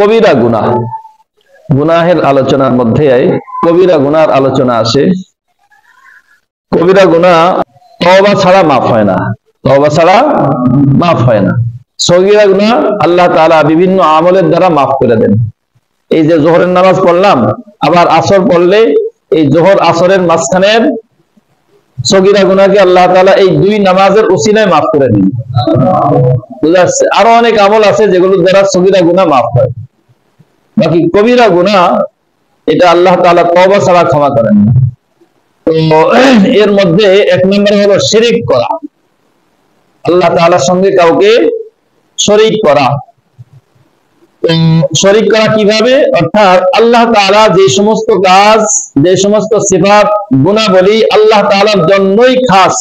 কবিরা গুনাহ, গুনাহের আলোচনার মধ্যে কবিরা গুনার আলোচনা আসে। কবিরা গুনাহ তওবা ছাড়া মাফ হয় না, তওবা ছাড়া মাফ হয় না। সগীরা গুনাহ আল্লাহ তাআলা বিভিন্ন আমলের দ্বারা মাফ করে দেন। এই যে যোহরের নামাজ পড়লাম, আবার আসর পড়লে এই যোহর আসরের মাঝখানের সগীরা গুনাহকে আল্লাহ তাআলা এই দুই নামাজের উসিলায় মাফ করে দেন। বুঝা যাচ্ছে? আরো অনেক আমল আছে যেগুলোর দ্বারা সগীরা গুনাহ মাফ হয়। বাকি কবিরা গুনাহ এটা আল্লাহ তাআলা তওবা ছাড়া ক্ষমা করেন না। তো এর মধ্যে এক নম্বরে হলো শিরক করা, আল্লাহ তাআলার সঙ্গে কাউকে শরীক করা। শরীক করা কিভাবে? অর্থাৎ আল্লাহ তাআলা যে সমস্ত কাজ, যে সমস্ত সিফাত গুণাবলী আল্লাহ তাআলার জন্যই খাস,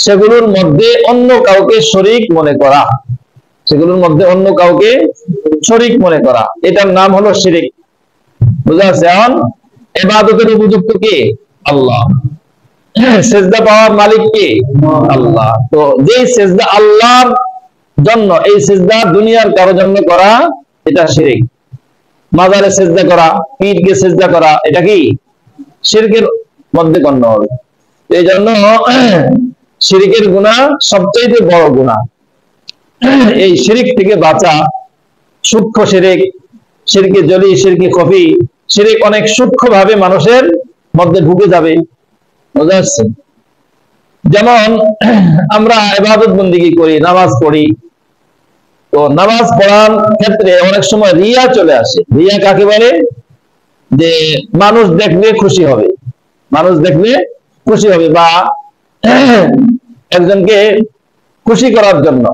সেগুলোর মধ্যে অন্য কাউকে শরীক মনে করা, সেগুলোর মধ্যে অন্য কাউকে শরীক মনে করা, এটার নাম হলো শিরক। বুঝা যাচ্ছে? এখন ইবাদতের উপযুক্ত কে? আল্লাহ। সেজদা পাওয়ার মালিক কে? আল্লাহ। তো যে সেজদা আল্লাহর জন্য, এই সেজদা দুনিয়ার কারো জন্য করা, এটা শিরক। মাজারে সেজদা করা, পীরকে সেজদা করা, এটা কি শিরকের মধ্যে গণ্য হবে। এই জন্য শিরকের গুনাহ সবচেয়ে বড় গুনাহ। এই শিরক থেকে বাঁচা, সূক্ষ্ম শিরক, শিরকে জলি, শিরকে খফি, শিরক অনেক সূক্ষ্ম ভাবে মানুষের মধ্যে ঢুকে যাবে। বুঝা যাচ্ছে? যেমন আমরা ইবাদত বন্দেগী করি, নামাজ পড়ি, তো নামাজ পড়ার ক্ষেত্রে অনেক সময় রিয়া চলে আসে। রিয়া কাকে বলে? যে মানুষ দেখলে খুশি হবে, মানুষ দেখলে খুশি হবে, বা একজনকে খুশি করার জন্য।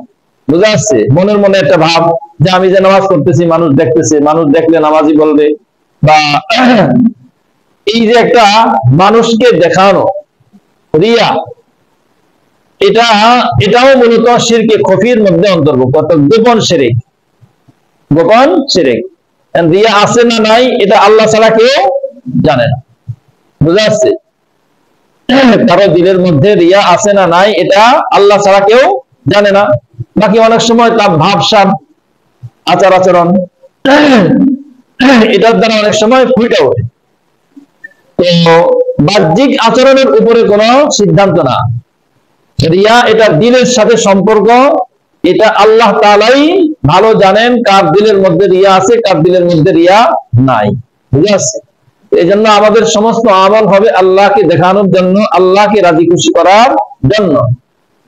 বুঝা যাচ্ছে? মনের মনে একটা ভাব যে আমি যে নামাজ করতেছি মানুষ দেখতেছে, মানুষ দেখলে নামাজি বলবে, বা এই যে একটা মানুষকে দেখানো রিয়া, এটাও মূলত শিরকে খফির মধ্যে অন্তর্ভুক্ত, গোপন শিরক, গোপন শিরক। রিয়া আছে না নাই এটা আল্লাহ ছাড়া কেউ জানে না। বুঝা যাচ্ছে? কারো দিলের মধ্যে রিয়া আছে না নাই এটা আল্লাহ ছাড়া কেউ জানে না। বাকি অনেক সময় তার ভাবসাব, আচার আচরণ, এটার দ্বারা অনেক সময় ফুটে ওঠে। তো বাহ্যিক আচরণের উপরে কোনো সিদ্ধান্ত না, রিয়া এটা দিলের সাথে সম্পর্ক, এটা আল্লাহ তাআলাই ভালো জানেন কার দিলের মধ্যে রিয়া আছে, কার দিলের মধ্যে রিয়া নাই। বুঝা যাচ্ছে? এই জন্য আমাদের সমস্ত আমল হবে আল্লাহকে দেখানোর জন্য, আল্লাহকে রাজি খুশি করার জন্য,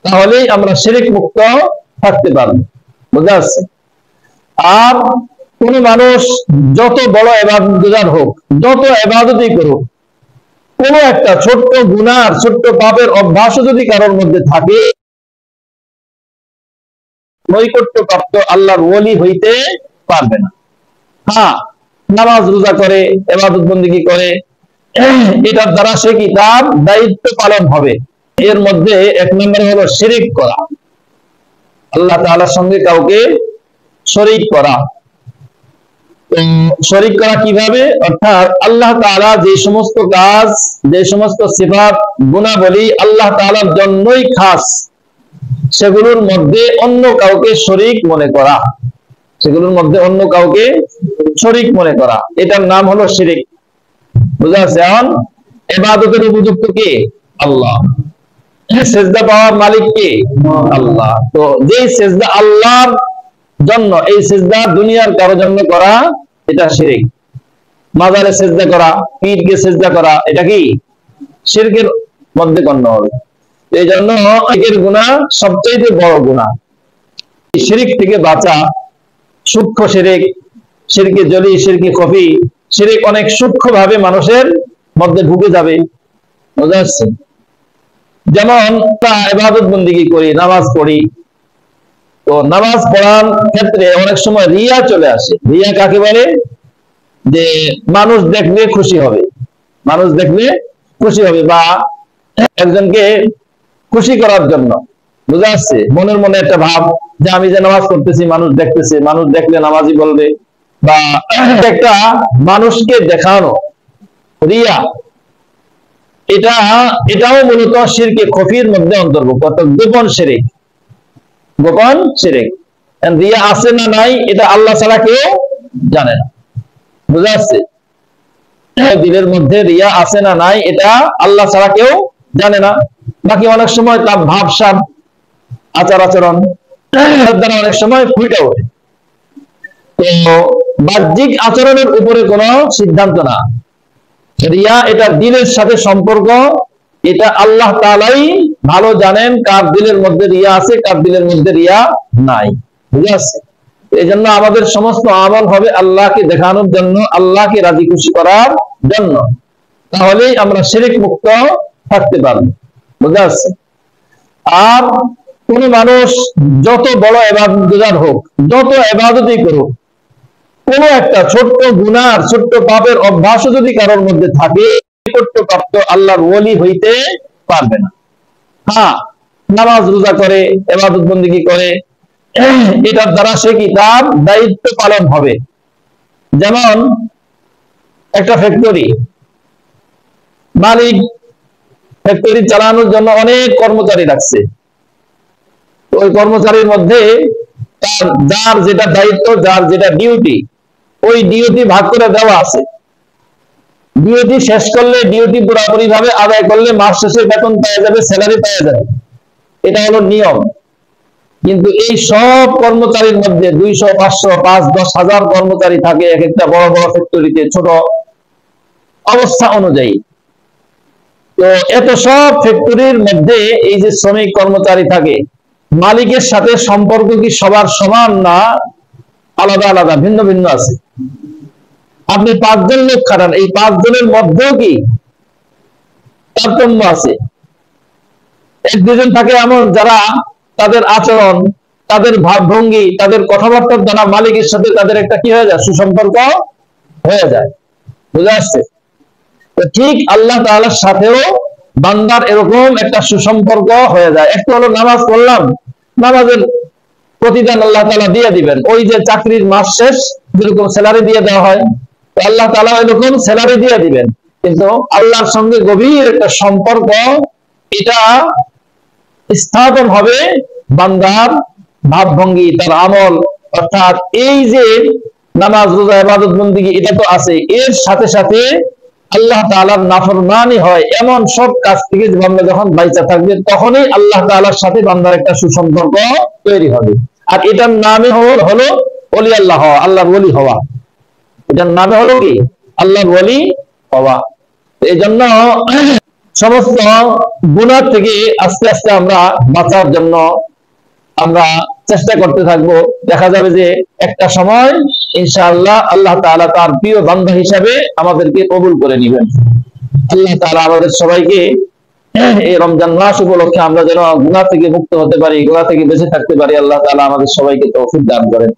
তাহলেই আমরা শিরক মুক্ত থাকতে পারবো। বুঝা যাচ্ছে? আর কোন মানুষ যত বড় ইবাদতগুজার হোক, যত ইবাদতই করুক, কোন একটা ছোট্ট গুনার, ছোট্ট পাপের অভ্যাসও যদি কারোর মধ্যে থাকে, নৈকট্যপ্রাপ্ত আল্লাহর ওলি হইতে পারবে না। হ্যাঁ, নামাজ রোজা করে, ইবাদত বন্দেগী করে, এটার দ্বারা সে কি তার দায়িত্ব পালন হবে। এর মধ্যে এক নম্বরে হলো শিরক করা, আল্লাহ তাআলার সঙ্গে কাউকে শরীক করা। শরীক করা কিভাবে? অর্থাৎ আল্লাহ তাআলা যে সমস্ত কাজ, যে সমস্ত সিফাত গুণাবলী আল্লাহ তাআলার জন্যই খাস, সেগুলোর মধ্যে অন্য কাউকে শরীক মনে করা, সেগুলোর মধ্যে অন্য কাউকে শরীক মনে করা, এটার নাম হলো শিরক। বুঝা যাচ্ছে? এখন ইবাদতের উপযুক্ত কে? আল্লাহ। সেজদা পাওয়ার মালিক কে? আল্লাহ। তো যে সেজদা আল্লাহর জন্য, এই সেজদা দুনিয়ার কারো জন্য করা, এটা শিরক। মাজারে সেজদা করা, পীরকে সেজদা করা, এটা কি শিরকের মধ্যে গণ্য হবে। এই জন্য শিরকের গুনাহ সবচেয়ে বড় গুনাহ। শিরক থেকে বাঁচা, সূক্ষ্ম শিরক, শিরকে জলি, শিরকে খফি, শিরক অনেক সূক্ষ্ম ভাবে মানুষের মধ্যে ঢুকে যাবে। বুঝা যাচ্ছে? যেমন ইবাদত বন্দেগী করি, নামাজ পড়ি, তো নামাজ পড়ার ক্ষেত্রে অনেক সময় রিয়া চলে আসে। রিয়া কাকে বলে? যে মানুষ দেখলে খুশি হবে, মানুষ দেখলে খুশি হবে, বা একজনকে খুশি করার জন্য। বুঝা যাচ্ছে? মনের মনে একটা ভাব যে আমি যে নামাজ করতেছি মানুষ দেখতেছে, মানুষ দেখলে নামাজি বলবে, বা একটা মানুষকে দেখানো রিয়া, এটাও মূলত শিরকে খফির মধ্যে অন্তর্ভুক্ত, গোপন শিরক, গোপন শিরক। রিয়া আছে না নাই এটা আল্লাহ ছাড়া কেউ জানে না। বুঝা যাচ্ছে? দিলের মধ্যে রিয়া আছে না নাই এটা আল্লাহ ছাড়া কেউ জানে না। বাকি অনেক সময় তার ভাবসাব, আচার আচরণ দ্বারা অনেক সময় ফুটে ওঠে। তো বাহ্যিক আচরণের উপরে কোনো সিদ্ধান্ত না। রিয়া এটা দিলের সাথে সম্পর্ক, এটা আল্লাহ তাআলাই ভালো জানেন কার দিলের মধ্যে রিয়া আছে, কার দিলের মধ্যে রিয়া নাই। বুঝে আসছে? এই জন্য আমাদের সমস্ত আমল হবে আল্লাহকে দেখানোর জন্য, আল্লাহকে রাজি খুশি করার জন্য। তাহলেই আমরা শিরক মুক্ত থাকতে পারবো। বুঝে আসছে? আর কোন মানুষ যত বড় ইবাদতগুজার হোক, যত ইবাদতই করুক, কোন একটা ছোট্ট গুনার, ছোট্ট পাপের অভ্যাসও যদি কারোর মধ্যে থাকে, প্রাপ্ত আল্লাহর ওলি হইতে পারবে না। হ্যাঁ, নামাজ রোজা করে, ইবাদত বন্দেগী করে, এটার দ্বারা সে কি তার দায়িত্ব পালন হবে। যেমন একটা ফ্যাক্টরি মালিক ফ্যাক্টরি চালানোর জন্য অনেক কর্মচারী রাখছে। ওই কর্মচারীর মধ্যে তার যার যেটা দায়িত্ব, যার যেটা ডিউটি, ওই ডিউটি ভাগ করে দেওয়া আছে। ডিউটি শেষ করলে, ডিউটি পুরোপুরি ভাবে আদায় করলে মাস শেষে বেতন পাওয়া যাবে, স্যালারি পাওয়া যাবে, এটা হলো নিয়ম। কিন্তু এই সব কর্মচারীর মধ্যে 200, 500, 5, 10,000 কর্মচারী থাকে এক একটা বড় বড় ফ্যাক্টরিতে, ছোট অবস্থা অনুযায়ী। তো এত সব ফ্যাক্টরির মধ্যে এই যে শ্রমিক কর্মচারী থাকে, মালিকের সাথে সম্পর্ক কি সবার সমান না আলাদা আলাদা, ভিন্ন ভিন্ন আছে? আপনি 5 জন লোক খাটান, এই 5 জনের মধ্যেও কি তারতম্য আছে? 1-2 জন থাকে এমন যারা তাদের আচরণ, তাদের ভাবভঙ্গি, তাদের কথাবার্তার দ্বারা মালিকের সাথে তাদের একটা কি হয়ে যায়, সুসম্পর্ক হয়ে যায়। বুঝা আসছে? তো ঠিক আল্লাহ তাআলার সাথেও বান্দার এরকম একটা সুসম্পর্ক হয়ে যায়। একটা হলো নামাজ পড়লাম, নামাজের প্রতিদান আল্লাহ তাআলা দিয়ে দিবেন। ওই যে চাকরির মাস শেষ যেরকম স্যালারি দিয়ে দেওয়া হয়, তো আল্লাহ তাআলা এরকম স্যালারি দিয়ে দিবেন। কিন্তু আল্লাহর সঙ্গে গভীর একটা সম্পর্ক এটা স্থাপন হবে বান্দার ভাবভঙ্গি, তার আমল, অর্থাৎ এই যে নামাজ রোজা ইবাদত বন্দেগী এটা তো আছে, এর সাথে সাথে আল্লাহ তাআলার নাফরমানি হয় এমন সব কাজ থেকে বান্দা যখন বাইচা থাকবে, তখনই আল্লাহ তাআলার সাথে বান্দার একটা সুসম্পর্ক তৈরি হবে। আর এটার নামে হলো ওলি আল্লাহ হওয়া, আল্লাহর ওলি হওয়া। এটার নামে হলো কি আল্লাহর ওলি হওয়া। এই জন্য সমস্ত গুনাহ থেকে আস্তে আস্তে আমরা বাঁচার জন্য আমরা চেষ্টা করতে থাকবো। দেখা যাবে যে একটা সময় ইনশাআল্লাহ আল্লাহ তাআলা তার প্রিয় বান্দা হিসাবে আমাদেরকে কবুল করে নেবেন। আল্লাহ তাআলা আমাদের সবাইকে এই রমজান মাস উপলক্ষে আমরা যেন গুনাহ থেকে মুক্ত হতে পারি, গুনাহ থেকে বেঁচে থাকতে পারি, আল্লাহ তাআলা আমাদের সবাইকে তৌফিক দান করেন।